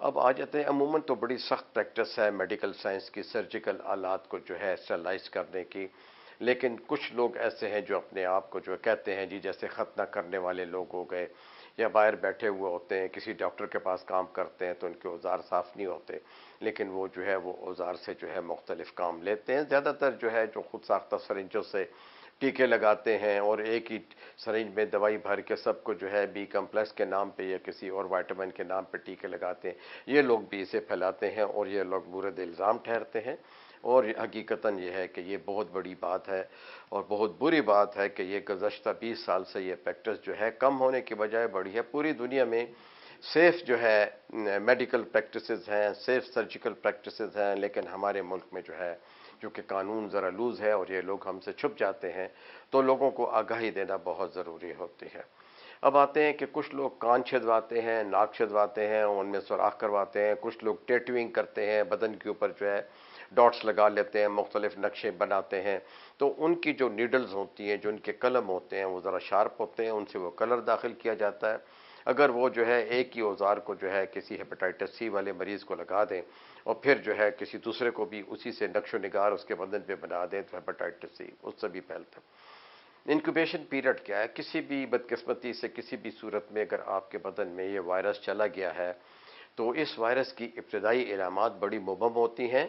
اب آ جاتے ہیں، عموماً تو بڑی سخت پریکٹس ہے میڈیکل سائنس کی سرجیکل آلات کو جو ہے اسٹرلائز کرنے کی، لیکن کچھ لوگ ایسے ہیں جو اپنے آپ کو جو کہتے ہیں جی جیسے ختنہ کرنے والے لوگ ہو گئے یا باہر بیٹھے ہوئے ہوتے ہیں، کسی ڈاکٹر کے پاس کام کرتے ہیں تو ان کے اوزار صاف نہیں ہوتے، لیکن وہ جو ہے وہ اوزار سے جو ہے مختلف کام لیتے ہیں۔ زیادہ تر جو ہے جو خود ساختہ سرنجوں سے ٹیکے لگاتے ہیں اور ایک ہی سرنج میں دوائی بھر کے سب کو جو ہے بی کمپلیکس کے نام پہ یا کسی اور وائٹامن کے نام پہ ٹیکے لگاتے ہیں، یہ لوگ بھی اسے پھیلاتے ہیں اور یہ لوگ مورد الزام ٹھہرتے ہیں، اور حقیقتاً یہ ہے کہ یہ بہت بڑی بات ہے اور بہت بری بات ہے کہ یہ گزشتہ 20 سال سے یہ پریکٹس جو ہے کم ہونے کی بجائے بڑھی ہے۔ پوری دنیا میں سیف جو ہے میڈیکل پریکٹسز ہیں، سیف سرجیکل پریکٹسز ہیں، لیکن ہمارے ملک میں جو ہے کیونکہ قانون ذرا لوز ہے اور یہ لوگ ہم سے چھپ جاتے ہیں، تو لوگوں کو آگاہی دینا بہت ضروری ہوتی ہے۔ اب آتے ہیں کہ کچھ لوگ کان چھدواتے ہیں، ناک چھدواتے ہیں، ان میں سوراخ کرواتے ہیں، کچھ لوگ ٹیٹوئنگ کرتے ہیں، بدن کے اوپر جو ہے ڈاٹس لگا لیتے ہیں، مختلف نقشے بناتے ہیں، تو ان کی جو نیڈلز ہوتی ہیں، جو ان کے قلم ہوتے ہیں وہ ذرا شارپ ہوتے ہیں، ان سے وہ کلر داخل کیا جاتا ہے۔ اگر وہ جو ہے ایک ہی اوزار کو جو ہے کسی ہیپاٹائٹس سی والے مریض کو لگا دیں اور پھر جو ہے کسی دوسرے کو بھی اسی سے نقش و نگار اس کے بدن پہ بنا دیں تو ہیپاٹائٹس سی اس سے بھی پھیلتا ہے۔ انکوبیشن پیریڈ کیا ہے؟ کسی بھی بدقسمتی سے کسی بھی صورت میں اگر آپ کے بدن میں یہ وائرس چلا گیا ہے تو اس وائرس کی ابتدائی علامات بڑی مبہم ہوتی ہیں۔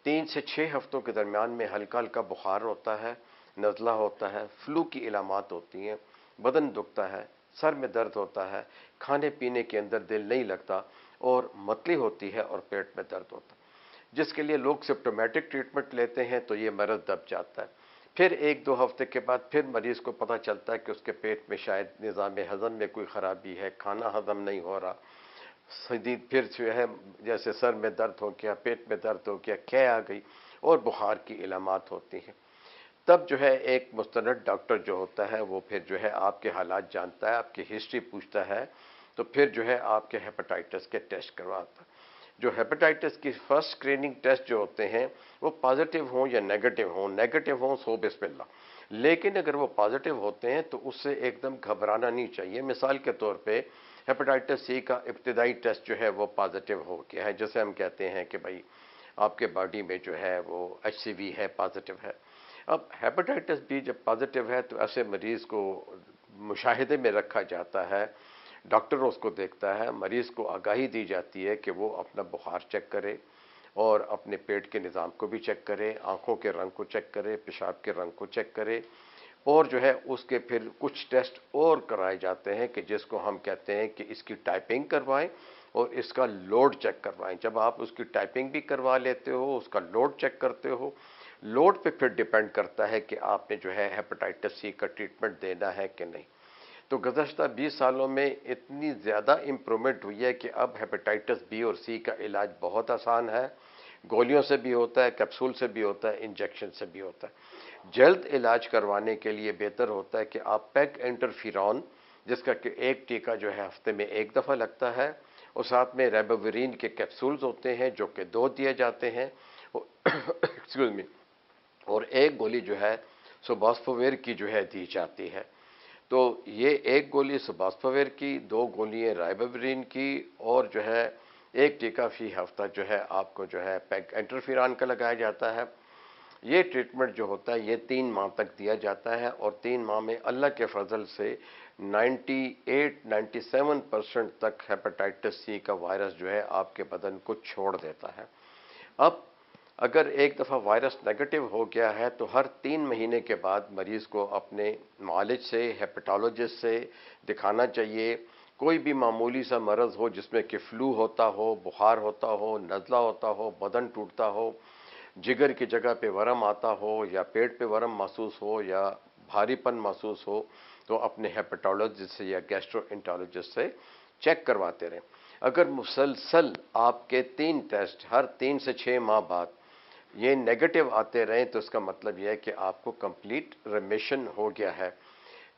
3 سے 6 ہفتوں کے درمیان میں ہلکا ہلکا بخار ہوتا ہے، نزلہ ہوتا ہے، فلو کی علامات ہوتی ہیں، بدن دکھتا ہے، سر میں درد ہوتا ہے، کھانے پینے کے اندر دل نہیں لگتا اور متلی ہوتی ہے اور پیٹ میں درد ہوتا ہے۔ جس کے لیے لوگ سمپٹومیٹک ٹریٹمنٹ لیتے ہیں تو یہ مرض دب جاتا ہے۔ پھر 1-2 ہفتے کے بعد پھر مریض کو پتہ چلتا ہے کہ اس کے پیٹ میں شاید نظام ہضم میں کوئی خرابی ہے، کھانا ہضم نہیں ہو رہا، شدید پھر جو ہے جیسے سر میں درد ہو گیا، پیٹ میں درد ہو گیا، کھے آ گئی اور بخار کی علامات ہوتی ہیں۔ تب جو ہے ایک مستند ڈاکٹر جو ہوتا ہے وہ پھر جو ہے آپ کے حالات جانتا ہے، آپ کی ہسٹری پوچھتا ہے، تو پھر جو ہے آپ کے ہیپاٹائٹس کے ٹیسٹ کرواتا ہے۔ جو ہیپاٹائٹس کی فرسٹ اسکریننگ ٹیسٹ جو ہوتے ہیں وہ پازیٹیو ہوں یا نیگیٹو ہوں سو بسم اللہ، لیکن اگر وہ پازیٹیو ہوتے ہیں تو اس سے ایک دم گھبرانا نہیں چاہیے۔ مثال کے طور پہ ہیپاٹائٹس سی کا ابتدائی ٹیسٹ جو ہے وہ پازیٹیو ہو گیا ہے، جیسے ہم کہتے ہیں کہ بھائی آپ کے باڈی میں جو ہے وہ HCV ہے، پازیٹیو ہے۔ اب ہیپاٹائٹس بی جب پازیٹیو ہے تو ایسے مریض کو مشاہدے میں رکھا جاتا ہے، ڈاکٹر اس کو دیکھتا ہے، مریض کو آگاہی دی جاتی ہے کہ وہ اپنا بخار چیک کرے اور اپنے پیٹ کے نظام کو بھی چیک کرے، آنکھوں کے رنگ کو چیک کرے، پیشاب کے رنگ کو چیک کرے، اور جو ہے اس کے پھر کچھ ٹیسٹ اور کرائے جاتے ہیں کہ جس کو ہم کہتے ہیں کہ اس کی ٹائپنگ کروائیں اور اس کا لوڈ چیک کروائیں۔ جب آپ اس کی ٹائپنگ بھی کروا لیتے ہو، اس کا لوڈ چیک کرتے ہو، لوڈ پہ پھر ڈیپینڈ کرتا ہے کہ آپ نے جو ہے ہیپاٹائٹس سی کا ٹریٹمنٹ دینا ہے کہ نہیں۔ تو گزشتہ 20 سالوں میں اتنی زیادہ امپرومنٹ ہوئی ہے کہ اب ہیپاٹائٹس بی اور سی کا علاج بہت آسان ہے، گولیوں سے بھی ہوتا ہے، کیپسول سے بھی ہوتا ہے، انجیکشن سے بھی ہوتا ہے۔ جلد علاج کروانے کے لیے بہتر ہوتا ہے کہ آپ پیگ انٹرفیرون، جس کا کہ ایک ٹیکہ جو ہے ہفتے میں 1 دفعہ لگتا ہے، اور ساتھ میں ریبوورین کے کیپسولز ہوتے ہیں جو کہ 2 دیے جاتے ہیں ایکسکیوز می، اور ایک گولی جو ہے سوباسپویر کی جو ہے دی جاتی ہے۔ تو یہ ایک گولی سوباسپویر کی، 2 گولیاں رائبوورین کی، اور جو ہے ایک ٹیکہ فی ہفتہ جو ہے آپ کو جو ہے پیگ انٹرفیرون کا لگایا جاتا ہے۔ یہ ٹریٹمنٹ جو ہوتا ہے یہ 3 ماہ تک دیا جاتا ہے، اور 3 ماہ میں اللہ کے فضل سے 98-97% تک ہیپاٹائٹس سی کا وائرس جو ہے آپ کے بدن کو چھوڑ دیتا ہے۔ اب اگر ایک دفعہ وائرس نیگیٹو ہو گیا ہے تو ہر 3 مہینے کے بعد مریض کو اپنے معالج سے، ہیپاٹالوجسٹ سے دکھانا چاہیے۔ کوئی بھی معمولی سا مرض ہو جس میں کہ فلو ہوتا ہو، بخار ہوتا ہو، نزلہ ہوتا ہو، بدن ٹوٹتا ہو، جگر کی جگہ پہ ورم آتا ہو، یا پیٹ پہ ورم محسوس ہو، یا بھاری پن محسوس ہو، تو اپنے ہیپاٹالوجسٹ سے یا گیسٹرو انٹرولوجسٹ سے چیک کرواتے رہیں۔ اگر مسلسل آپ کے 3 ٹیسٹ ہر 3 سے 6 ماہ بعد یہ نیگیٹو آتے رہیں تو اس کا مطلب یہ ہے کہ آپ کو کمپلیٹ ریمیشن ہو گیا ہے۔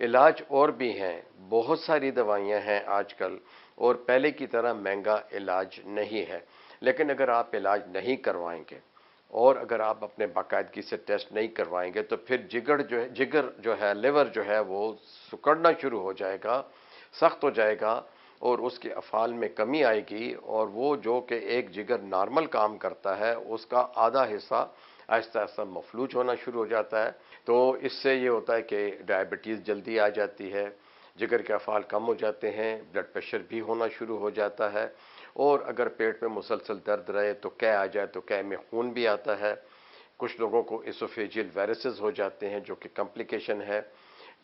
علاج اور بھی ہیں، بہت ساری دوائیاں ہیں آج کل، اور پہلے کی طرح مہنگا علاج نہیں ہے، لیکن اگر آپ علاج نہیں کروائیں گے اور اگر آپ اپنے باقاعدگی سے ٹیسٹ نہیں کروائیں گے تو پھر جگر جو ہے لیور جو ہے وہ سکڑنا شروع ہو جائے گا، سخت ہو جائے گا، اور اس کے افعال میں کمی آئے گی، اور وہ جو کہ ایک جگر نارمل کام کرتا ہے اس کا آدھا حصہ آہستہ آہستہ مفلوج ہونا شروع ہو جاتا ہے۔ تو اس سے یہ ہوتا ہے کہ ڈائبٹیز جلدی آ جاتی ہے، جگر کے افعال کم ہو جاتے ہیں، بلڈ پریشر بھی ہونا شروع ہو جاتا ہے، اور اگر پیٹ میں مسلسل درد رہے تو قے آ جائے تو قے میں خون بھی آتا ہے۔ کچھ لوگوں کو اسوفیجیل وائرسز ہو جاتے ہیں جو کہ کمپلیکیشن ہے۔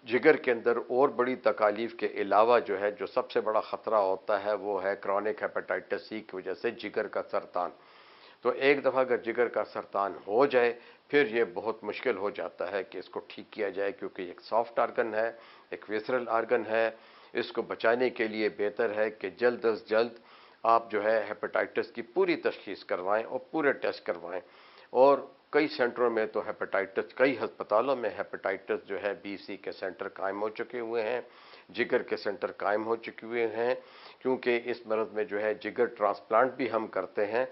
جگر کے اندر اور بڑی تکالیف کے علاوہ جو سب سے بڑا خطرہ ہوتا ہے وہ ہے کرونک ہیپاٹائٹس سی کی وجہ سے جگر کا سرطان۔ تو ایک دفعہ اگر جگر کا سرطان ہو جائے پھر یہ بہت مشکل ہو جاتا ہے کہ اس کو ٹھیک کیا جائے، کیونکہ ایک سافٹ آرگن ہے، ایک ویسرل آرگن ہے۔ اس کو بچانے کے لیے بہتر ہے کہ جلد از جلد آپ ہیپاٹائٹس کی پوری تشخیص کروائیں اور پورے ٹیسٹ کروائیں۔ اور کئی سینٹروں میں تو ہیپاٹائٹس، کئی ہسپتالوں میں ہیپاٹائٹس بی سی کے سینٹر قائم ہو چکے ہوئے ہیں، جگر کے سینٹر قائم ہو چکے ہوئے ہیں، کیونکہ اس مرض میں جگر ٹرانسپلانٹ بھی ہم کرتے ہیں۔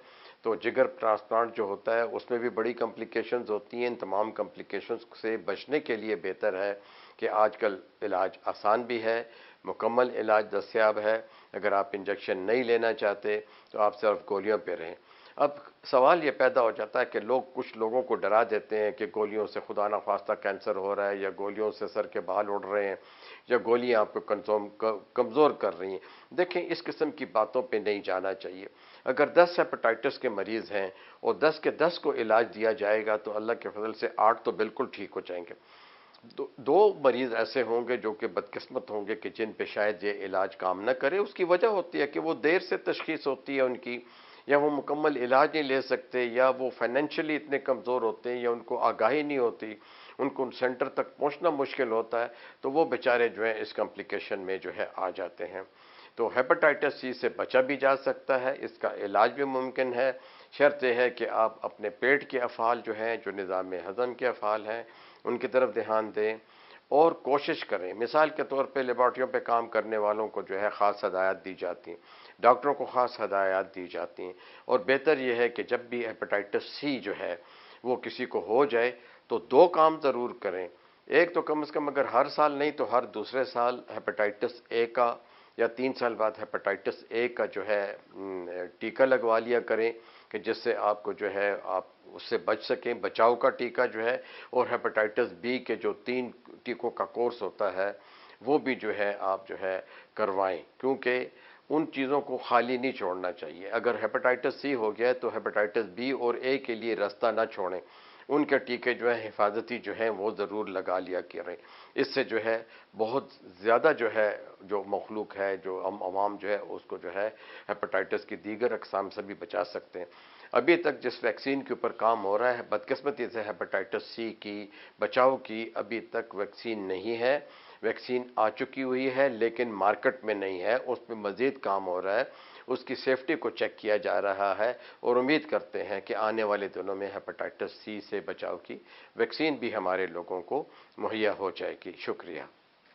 تو جگر ٹرانسپلانٹ جو ہوتا ہے اس میں بھی بڑی کمپلیکیشنز ہوتی ہیں۔ ان تمام کمپلیکیشنز سے بچنے کے لیے بہتر ہے کہ آج کل علاج آسان بھی ہے، مکمل علاج دستیاب ہے۔ اگر آپ انجیکشن نہیں لینا چاہتے تو آپ صرف گولیوں پہ رہیں۔ اب سوال یہ پیدا ہو جاتا ہے کہ کچھ لوگوں کو ڈرا دیتے ہیں کہ گولیوں سے خدا نخواستہ کینسر ہو رہا ہے، یا گولیوں سے سر کے بال اڑ رہے ہیں، یا گولیاں آپ کو کمزور کر رہی ہیں۔ دیکھیں، اس قسم کی باتوں پہ نہیں جانا چاہیے۔ اگر 10 ہیپاٹائٹس کے مریض ہیں اور 10 کے 10 کو علاج دیا جائے گا تو اللہ کے فضل سے 8 تو بالکل ٹھیک ہو جائیں گے۔ دو مریض ایسے ہوں گے جو کہ بدقسمت ہوں گے کہ جن پہ شاید یہ علاج کام نہ کرے۔ اس کی وجہ ہوتی ہے کہ وہ دیر سے تشخیص ہوتی ہے ان کی، یا وہ مکمل علاج نہیں لے سکتے، یا وہ فائنینشلی اتنے کمزور ہوتے ہیں، یا ان کو آگاہی نہیں ہوتی، ان کو سینٹر تک پہنچنا مشکل ہوتا ہے، تو وہ بیچارے اس کمپلیکیشن میں آ جاتے ہیں۔ تو ہیپاٹائٹس سی سے بچا بھی جا سکتا ہے، اس کا علاج بھی ممکن ہے، شرط یہ ہے کہ آپ اپنے پیٹ کے افعال جو نظام ہضم کے افعال ہیں ان کی طرف دھیان دیں، اور کوشش کریں۔ مثال کے طور پہ لیبارٹریوں پہ کام کرنے والوں کو خاص ہدایات دی جاتی ہیں، ڈاکٹروں کو خاص ہدایات دی جاتی ہیں، اور بہتر یہ ہے کہ جب بھی ہیپاٹائٹس سی وہ کسی کو ہو جائے تو 2 کام ضرور کریں۔ ایک تو کم از کم اگر ہر سال نہیں تو ہر دوسرے سال ہیپاٹائٹس اے کا، یا 3 سال بعد ہیپاٹائٹس اے کا ٹیکہ لگوا لیا کریں، کہ جس سے آپ کو آپ اس سے بچ سکیں۔ بچاؤ کا ٹیکہ اور ہیپاٹائٹس بی کے جو 3 ٹیکوں کا کورس ہوتا ہے وہ بھی آپ کروائیں، کیونکہ ان چیزوں کو خالی نہیں چھوڑنا چاہیے۔ اگر ہیپاٹائٹس سی ہو گیا تو ہیپاٹائٹس بی اور اے کے لیے راستہ نہ چھوڑیں، ان کے ٹیکے حفاظتی وہ ضرور لگا لیا کریں۔ اس سے بہت زیادہ جو مخلوق ہے، جو عوام اس کو ہیپاٹائٹس کی دیگر اقسام سے بھی بچا سکتے ہیں۔ ابھی تک جس ویکسین کے اوپر کام ہو رہا ہے، بدقسمتی سے ہیپاٹائٹس سی کی بچاؤ کی ابھی تک ویکسین نہیں ہے۔ ویکسین آ چکی ہوئی ہے لیکن مارکیٹ میں نہیں ہے، اس پہ مزید کام ہو رہا ہے، اس کی سیفٹی کو چیک کیا جا رہا ہے، اور امید کرتے ہیں کہ آنے والے دنوں میں ہیپاٹائٹس سی سے بچاؤ کی ویکسین بھی ہمارے لوگوں کو مہیا ہو جائے گی۔ شکریہ۔